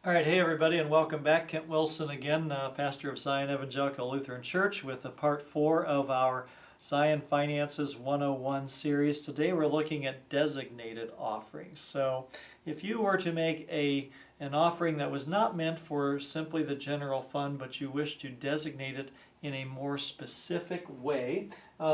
All right, hey everybody, and welcome back. Kent Wilson again, pastor of Zion Evangelical Lutheran Church, with part 4 of our Zion Finances 101 series. Today we're looking at designated offerings. So if you were to make an offering that was not meant for simply the general fund, but you wish to designate it in a more specific way,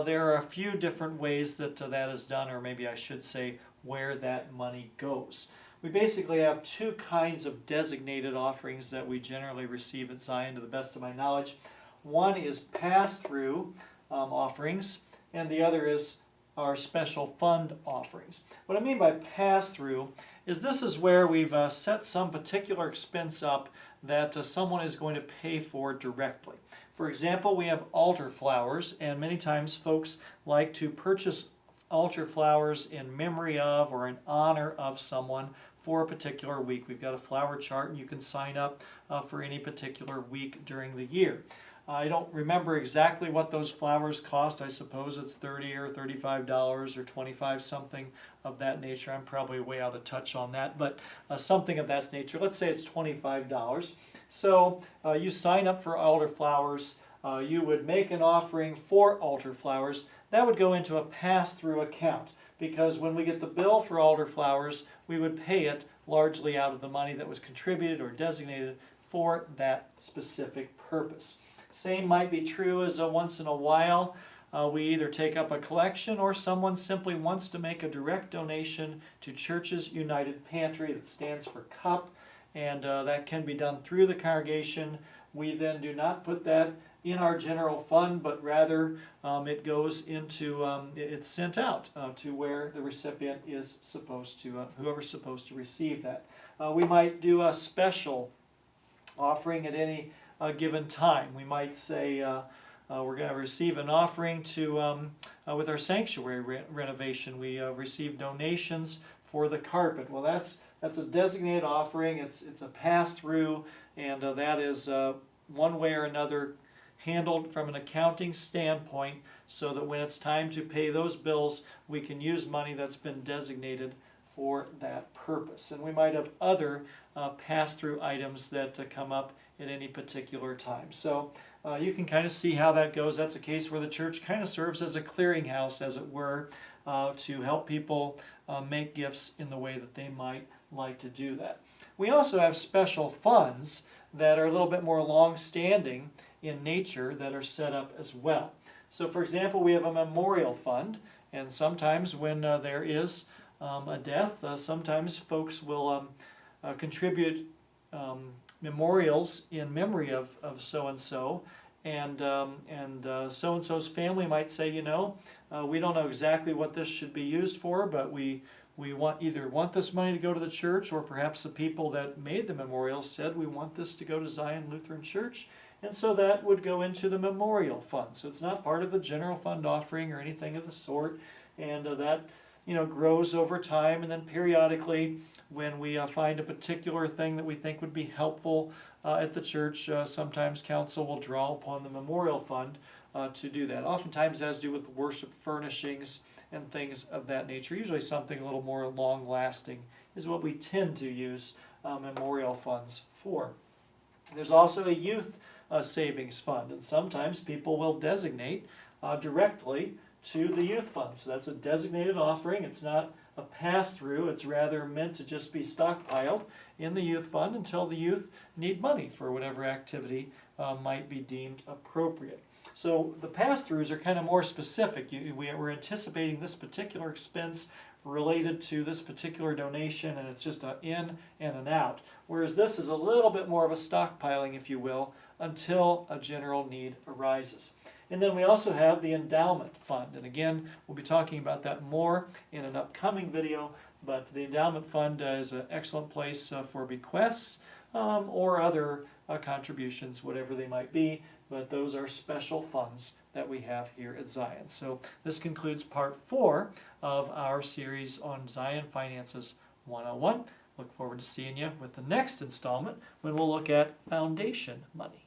there are a few different ways that that is done, or maybe I should say where that money goes. We basically have two kinds of designated offerings that we generally receive at Zion, to the best of my knowledge. One is pass-through offerings, and the other is our special fund offerings. What I mean by pass-through is this is where we've set some particular expense up that someone is going to pay for directly. For example, we have altar flowers, and many times folks like to purchase altar flowers in memory of or in honor of someone for a particular week. We've got a flower chart, and you can sign up for any particular week during the year. I don't remember exactly what those flowers cost. I suppose it's $30 or $35 or $25, something of that nature. I'm probably way out of touch on that, but something of that nature. Let's say it's $25. So you sign up for altar flowers. You would make an offering for altar flowers. That would go into a pass-through account, because when we get the bill for altar flowers, we would pay it largely out of the money that was contributed or designated for that specific purpose. Same might be true as once in a while we either take up a collection, or someone simply wants to make a direct donation to Churches United Pantry, that stands for CUP, and that can be done through the congregation. We then do not put that in our general fund, but rather it goes into, it's sent out to where the recipient is supposed to, whoever's supposed to receive that. We might do a special offering at any given time. We might say we're going to receive an offering to, with our sanctuary renovation. We receive donations for the carpet. Well, that's a designated offering. It's a pass-through, and that is one way or another handled from an accounting standpoint, so that when it's time to pay those bills, we can use money that's been designated for that purpose. And we might have other pass-through items that come up at any particular time. So you can kind of see how that goes. That's a case where the church kind of serves as a clearinghouse, as it were, to help people make gifts in the way that they might like to do that. We also have special funds that are a little bit more long-standing in nature that are set up as well. So for example, we have a memorial fund, and sometimes when there is a death, sometimes folks will contribute memorials in memory of so-and-so, and so-and-so's family might say, you know, we don't know exactly what this should be used for, but we either want this money to go to the church, or perhaps the people that made the memorial said we want this to go to Zion Lutheran Church, and so that would go into the memorial fund. So it's not part of the general fund offering or anything of the sort, and that grows over time. And then periodically, when we find a particular thing that we think would be helpful at the church, sometimes council will draw upon the memorial fund to do that. Oftentimes it has to do with worship furnishings and things of that nature. Usually something a little more long-lasting is what we tend to use memorial funds for. There's also a youth savings fund, and sometimes people will designate directly to the youth fund. So that's a designated offering. It's not a pass-through. It's rather meant to just be stockpiled in the youth fund until the youth need money for whatever activity might be deemed appropriate. So the pass-throughs are kind of more specific. We're anticipating this particular expense related to this particular donation, and it's just an in and an out. Whereas this is a little bit more of a stockpiling, if you will, until a general need arises. And then we also have the endowment fund. And again, we'll be talking about that more in an upcoming video, but the endowment fund is an excellent place for bequests or other contributions, whatever they might be. But those are special funds that we have here at Zion. So this concludes part 4 of our series on Zion Finances 101. Look forward to seeing you with the next installment, when we'll look at foundation money.